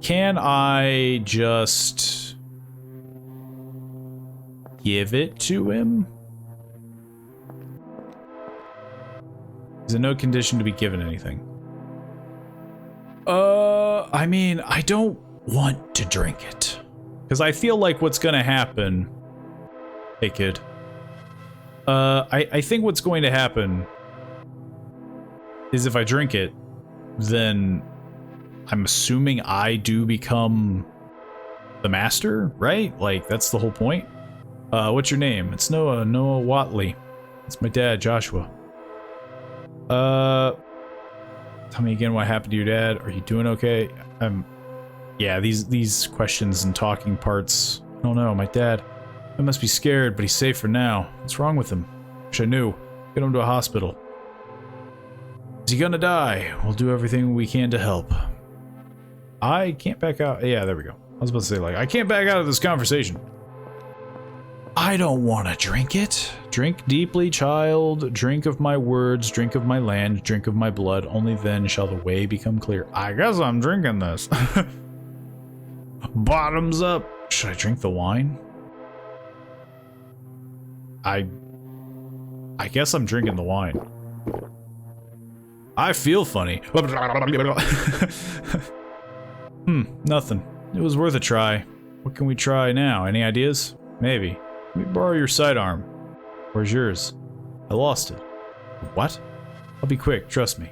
Can I just give it to him? Is in no condition to be given anything. I mean, I don't want to drink it. Because I feel like what's gonna happen... Hey, kid. I think what's going to happen is if I drink it, then I'm assuming I do become the master, right? Like, that's the whole point. What's your name? It's Noah Watley. It's my dad, Joshua. Tell me again what happened to your dad. Are you doing okay? Yeah, these questions and talking parts. I don't know, my dad. I must be scared, but he's safe for now. What's wrong with him? Wish I knew. Get him to a hospital. Is he gonna die? We'll do everything we can to help. I can't back out. Yeah, there we go. I was about to say, like, I can't back out of this conversation. I don't want to drink it. Drink deeply, child. Drink of my words. Drink of my land. Drink of my blood. Only then shall the way become clear. I guess I'm drinking this. Bottoms up. Should I drink the wine? I guess I'm drinking the wine. I feel funny. Nothing. It was worth a try. What can we try now? Any ideas? Maybe. Let me borrow your sidearm. Where's yours? I lost it. What? I'll be quick, trust me.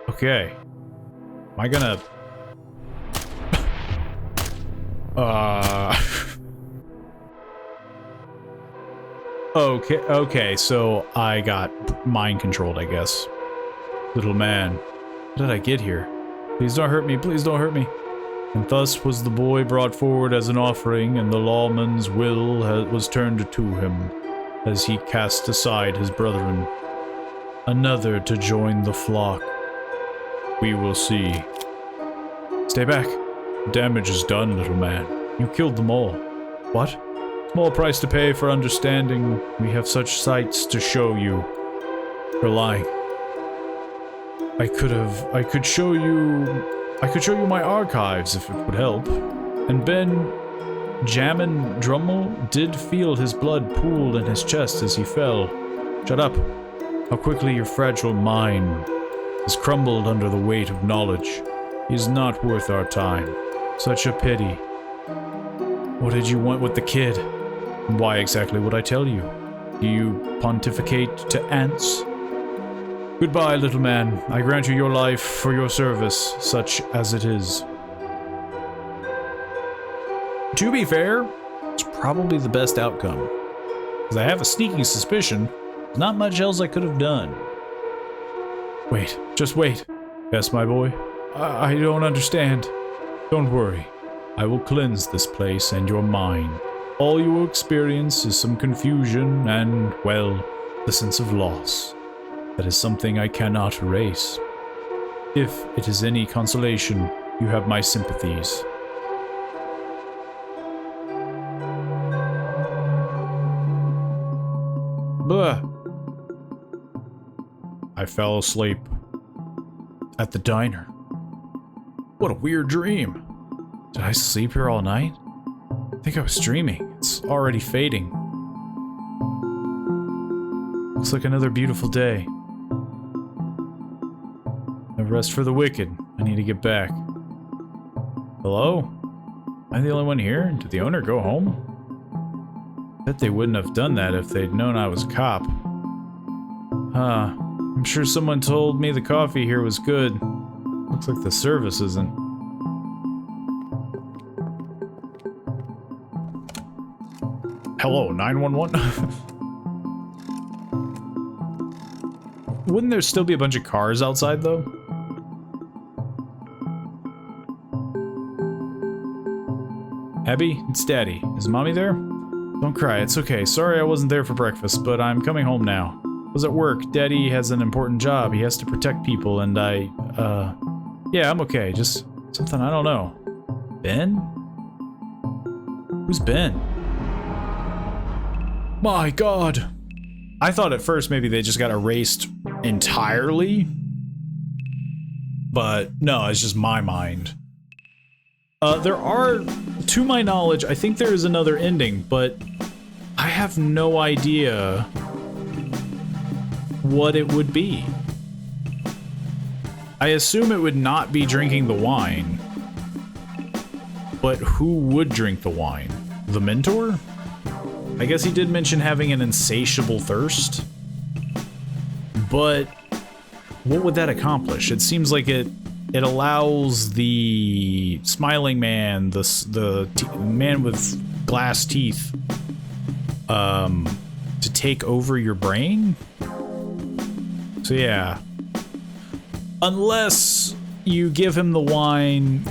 Okay. Am I gonna... Okay, so I got mind controlled, I guess. Little man, how did I get here? Please don't hurt me, please don't hurt me. And thus was the boy brought forward as an offering, and the lawman's will was turned to him. as he cast aside his brethren. Another to join the flock. We will see. Stay back. Damage is done, little man. You killed them all. What? Small price to pay for understanding. We have such sights to show you. You're lying. I could show you my archives if it would help. And Ben Jammin Drummle did feel his blood pooled in his chest as he fell. Shut up. How quickly your fragile mind has crumbled under the weight of knowledge. He is not worth our time. Such a pity. What did you want with the kid? And why exactly would I tell you? Do you pontificate to ants? Goodbye, little man. I grant you your life for your service, such as it is. To be fair, it's probably the best outcome. Because I have a sneaking suspicion there's not much else I could have done. Wait, just wait. Yes, my boy. I don't understand. Don't worry. I will cleanse this place and your mind. All you will experience is some confusion and, well, the sense of loss. That is something I cannot erase. If it is any consolation, you have my sympathies. Blah. I fell asleep at the diner. What a weird dream. Did I sleep here all night? I think I was dreaming. It's already fading. Looks like another beautiful day. No rest for the wicked. I need to get back. Hello? Am I the only one here? Did the owner go home? Bet they wouldn't have done that if they'd known I was a cop. Huh. I'm sure someone told me the coffee here was good. Looks like the service isn't. Hello, 911? Wouldn't there still be a bunch of cars outside, though? Abby, it's Daddy. Is Mommy there? Don't cry, it's okay. Sorry I wasn't there for breakfast, but I'm coming home now. I was at work. Daddy has an important job. He has to protect people, and yeah, I'm okay. Just something I don't know. Ben? Who's Ben? My God! I thought at first maybe they just got erased entirely. But no, it's just my mind. There are, to my knowledge, I think there is another ending, but I have no idea what it would be. I assume it would not be drinking the wine. But who would drink the wine? The mentor? I guess he did mention having an insatiable thirst. But what would that accomplish? It seems like it allows the smiling man, the man with glass teeth, to take over your brain? So yeah. Unless you give him the wine,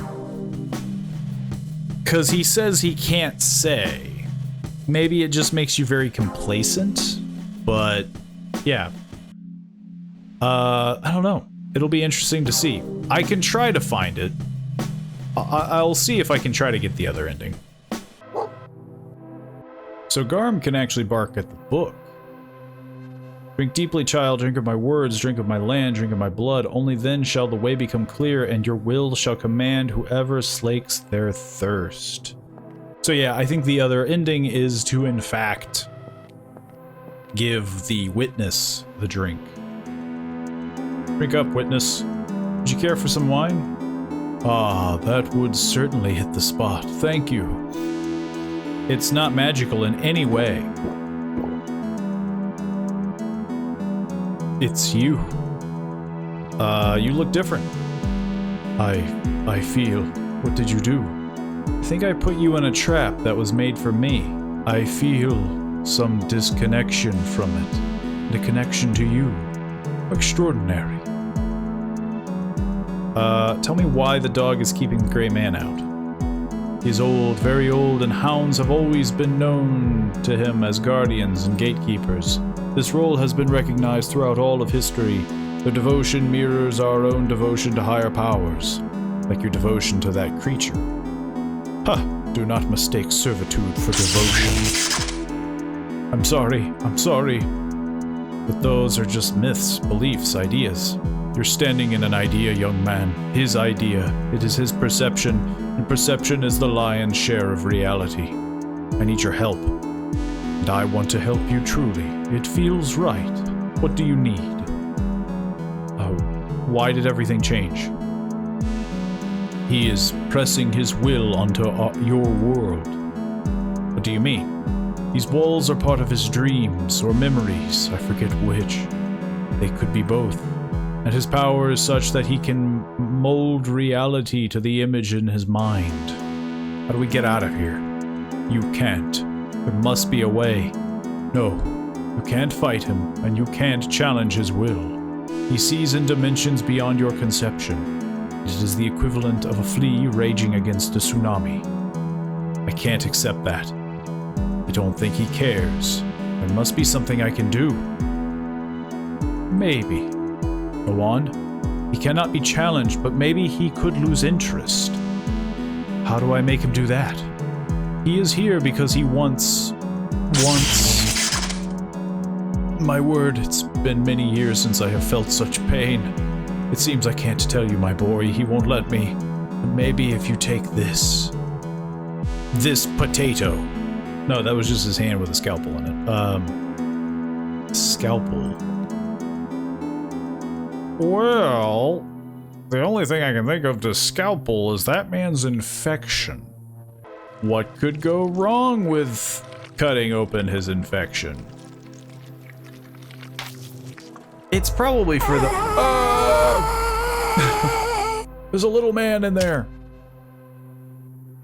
because he says he can't say. Maybe it just makes you very complacent, but yeah. I don't know. It'll be interesting to see. I can try to find it. I'll see if I can try to get the other ending. So Garm can actually bark at the book. Drink deeply, child, drink of my words, drink of my land, drink of my blood. Only then shall the way become clear, and your will shall command whoever slakes their thirst. So yeah, I think the other ending is to, in fact, give the witness the drink. Drink up, witness. Would you care for some wine? Ah, that would certainly hit the spot. Thank you. It's not magical in any way. It's you. You look different. I feel. What did you do? I think I put you in a trap that was made for me. I feel some disconnection from it. And a connection to you. Extraordinary. Tell me why the dog is keeping the gray man out. He is old, very old, and hounds have always been known to him as guardians and gatekeepers. This role has been recognized throughout all of history. Their devotion mirrors our own devotion to higher powers, like your devotion to that creature. Do not mistake servitude for devotion. I'm sorry. But those are just myths, beliefs, ideas. You're standing in an idea, young man. His idea. It is his perception, and perception is the lion's share of reality. I need your help. And I want to help you truly. It feels right. What do you need? Why did everything change? He is pressing his will onto your world. What do you mean? These walls are part of his dreams or memories, I forget which. They could be both. And his power is such that he can mold reality to the image in his mind. How do we get out of here? You can't. There must be a way. No, you can't fight him, and you can't challenge his will. He sees in dimensions beyond your conception. It is the equivalent of a flea raging against a tsunami. I can't accept that. I don't think he cares. There must be something I can do. Maybe. Go on. He cannot be challenged, but maybe he could lose interest. How do I make him do that? He is here because he wants... My word, it's been many years since I have felt such pain. It seems I can't tell you, my boy. He won't let me. But maybe if you take this... This potato. No, that was just his hand with a scalpel in it. Scalpel. Well, the only thing I can think of to scalpel is that man's infection. What could go wrong with cutting open his infection? It's probably for the... There's a little man in there.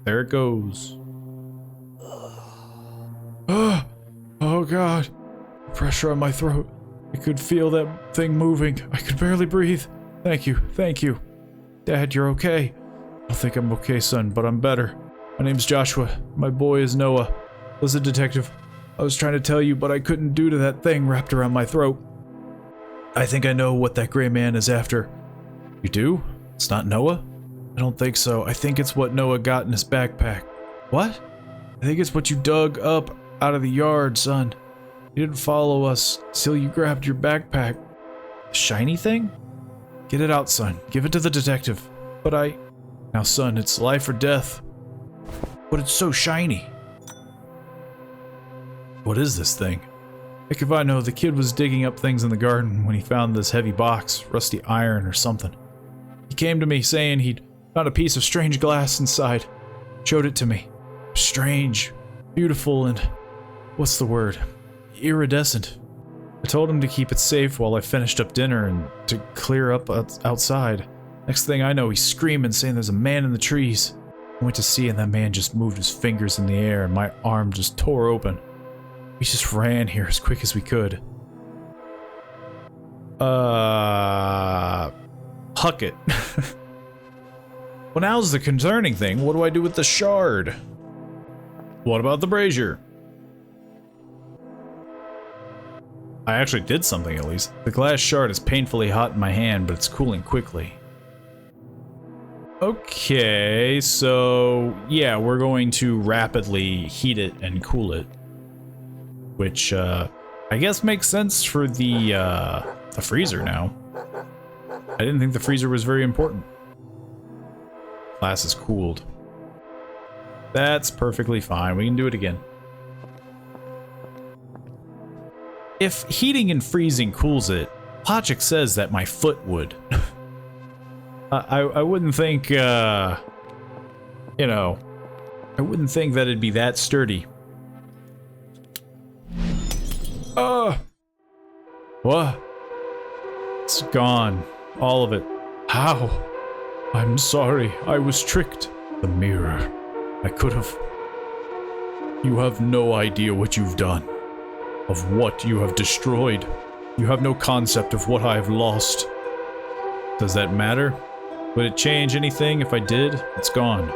There it goes. Oh God. Pressure on my throat. I could feel that thing moving. I could barely breathe. Thank you. Dad, you're okay. I don't think I'm okay, son, but I'm better. My name's Joshua. My boy is Noah. Listen, detective. I was trying to tell you, but I couldn't due to that thing wrapped around my throat. I think I know what that gray man is after. You do? It's not Noah? I don't think so. I think it's what Noah got in his backpack. What? I think it's what you dug up out of the yard, son. You didn't follow us till you grabbed your backpack. The shiny thing? Get it out, son. Give it to the detective. But Now, son, it's life or death. But it's so shiny. What is this thing? Heck if I know, the kid was digging up things in the garden when he found this heavy box, rusty iron or something. He came to me saying he'd found a piece of strange glass inside. Showed it to me. Strange, beautiful, and... what's the word? Iridescent. I told him to keep it safe while I finished up dinner and to clear up outside. Next thing I know, he's screaming, saying there's a man in the trees. I went to see, and that man just moved his fingers in the air, and my arm just tore open. We just ran here as quick as we could. Huck it. Well, now's the concerning thing. What do I do with the shard? What about the brazier? I actually did something, at least. The glass shard is painfully hot in my hand, but it's cooling quickly. Okay, so yeah, we're going to rapidly heat it and cool it. Which, I guess makes sense for the freezer now. I didn't think the freezer was very important. Glass is cooled. That's perfectly fine. We can do it again. If heating and freezing cools it, logic says that my foot would. I wouldn't think, you know, I wouldn't think that it'd be that sturdy. What? It's gone. All of it. How? I'm sorry. I was tricked. The mirror. I could have... You have no idea what you've done. Of what you have destroyed. You have no concept of what I have lost. Does that matter? Would it change anything if I did? It's gone.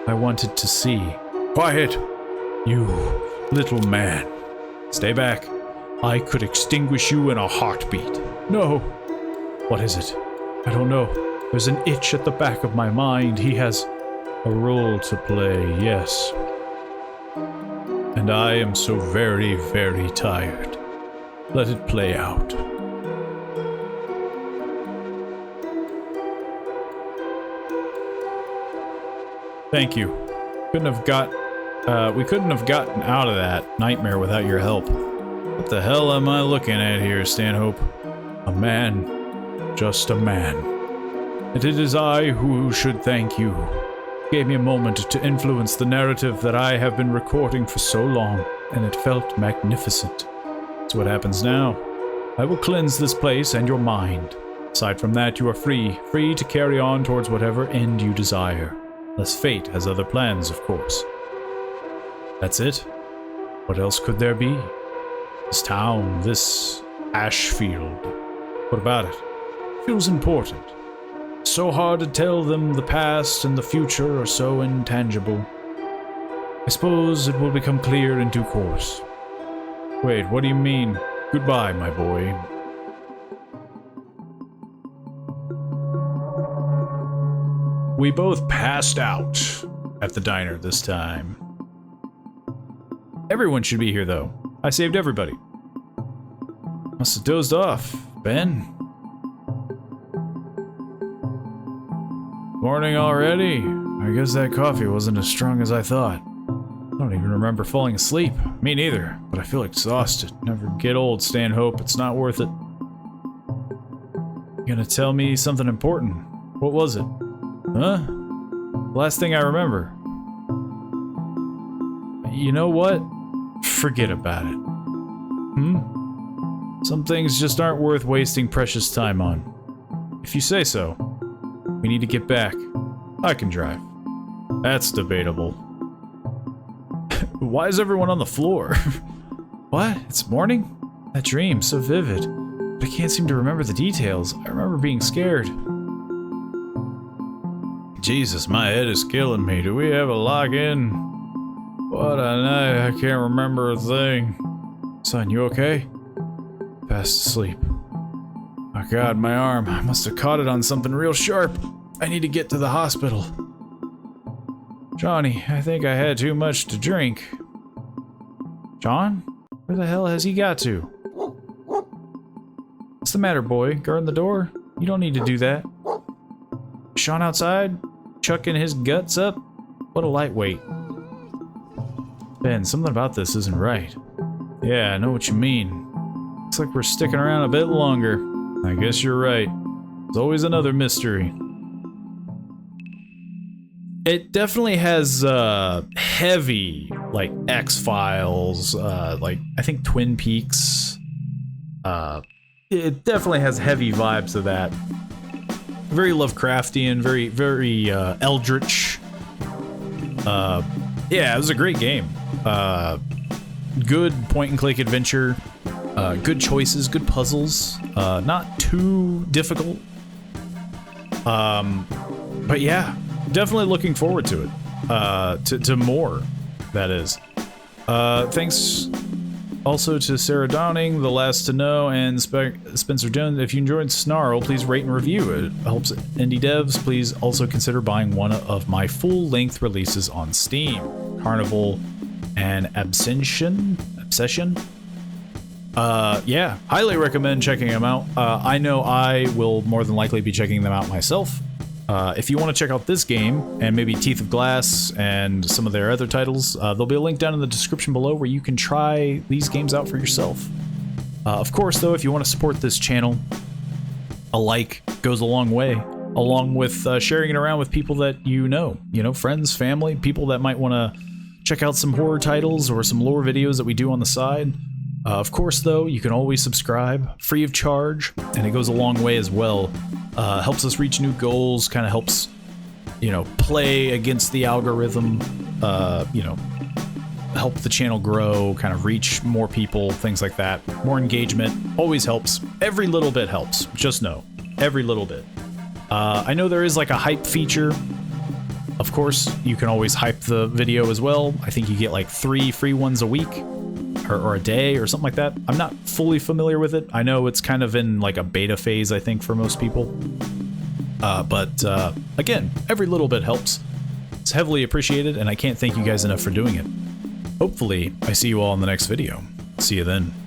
I wanted to see. Quiet! You little man. Stay back. I could extinguish you in a heartbeat. No! What is it? I don't know. There's an itch at the back of my mind. He has a role to play, yes. And I am so very, very tired. Let it play out. Thank you. We couldn't have gotten out of that nightmare without your help. What the hell am I looking at here, Stanhope? A man. Just a man. And it is I who should thank you. Gave me a moment to influence the narrative that I have been recording for so long, and it felt magnificent. So what happens now? I will cleanse this place and your mind. Aside from that, you are free to carry on towards whatever end you desire. Unless fate has other plans, of course. That's it? What else could there be? This town, this ash field. What about it? Feels important. So hard to tell them the past and the future are so intangible. I suppose it will become clear in due course. Wait, what do you mean? Goodbye, my boy. We both passed out at the diner this time. Everyone should be here, though. I saved everybody. Must have dozed off, Ben. Morning already? I guess that coffee wasn't as strong as I thought. I don't even remember falling asleep. Me neither, but I feel exhausted. Never get old, Stanhope. It's not worth it. You gonna tell me something important? What was it? Huh? Last thing I remember. You know what? Forget about it. Some things just aren't worth wasting precious time on. If you say so. We need to get back. I can drive. That's debatable. Why is everyone on the floor? What? It's morning? That dream, so vivid. But I can't seem to remember the details. I remember being scared. Jesus, my head is killing me. Do we have a lock-in? What a night. I can't remember a thing. Son, you okay? Fast asleep. Oh God, my arm. I must have caught it on something real sharp. I need to get to the hospital. Johnny, I think I had too much to drink. John? Where the hell has he got to? What's the matter, boy? Guarding the door? You don't need to do that. Sean outside? Chucking his guts up? What a lightweight. Ben, something about this isn't right. Yeah, I know what you mean. Looks like we're sticking around a bit longer. I guess you're right. There's always another mystery. It definitely has heavy, like, X-Files, like, I think Twin Peaks. It definitely has heavy vibes of that. Very Lovecraftian, very eldritch. Yeah, it was a great game. Good point-and-click adventure. Good choices, good puzzles. Not too difficult. But yeah, definitely looking forward to it. To more, that is. Thanks also to Sarah Downing, The Last to Know, and Spencer Jones. If you enjoyed Snarl, please rate and review. It helps indie devs. Please also consider buying one of my full-length releases on Steam. Carnival and Abscission. Yeah, highly recommend checking them out. I know I will more than likely be checking them out myself. If you want to check out this game, and maybe Teeth of Glass, and some of their other titles, there'll be a link down in the description below where you can try these games out for yourself. Of course, though, if you want to support this channel, a like goes a long way, along with sharing it around with people that you know, friends, family, people that might want to check out some horror titles or some lore videos that we do on the side. Of course, though, you can always subscribe, free of charge, and it goes a long way as well. Helps us reach new goals, kind of helps, play against the algorithm, help the channel grow, kind of reach more people, things like that. More engagement always helps. Every little bit helps. Just know, every little bit. I know there is like a hype feature Of course, you can always hype the video as well. I think you get like 3 free ones a week or a day or something like that. I'm not fully familiar with it. I know it's kind of in like a beta phase, I think, for most people. But again, every little bit helps. It's heavily appreciated, and I can't thank you guys enough for doing it. Hopefully, I see you all in the next video. See you then.